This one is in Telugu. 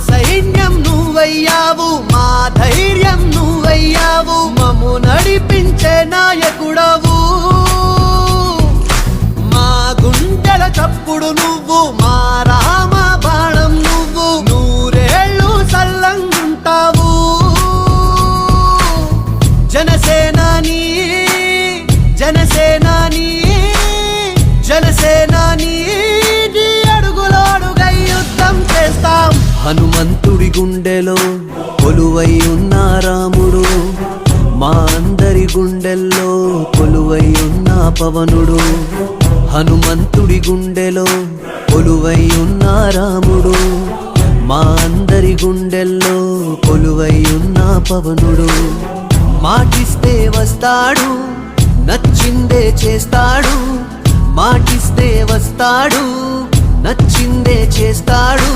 సైన్యం నువ్వయ్యావు, మా ధైర్యం నువ్వయ్యావు, మమ్ము నడిపించే నాయకుడవు. మా గుండెల చప్పుడు నువ్వు, మా రామ బాణం నువ్వు, నూరేళ్ళు సల్లంగుంటావు. జనసేనాని జనసేనాని జనసేనాని నీ అడుగులోడుగై యుద్ధం చేస్తాం. హనుమంతుడి గుండెలో కొలువై ఉన్న రాముడు, మా అందరి గుండెల్లో కొలువై ఉన్న పవనుడు. హనుమంతుడి గుండెలో కొలువై ఉన్న రాముడు, మా అందరి గుండెల్లో కొలువై ఉన్న పవనుడు. మాటిస్తే వస్తాడు, నచ్చిందే చేస్తాడు. మాటిస్తే వస్తాడు, నచ్చిందే చేస్తాడు.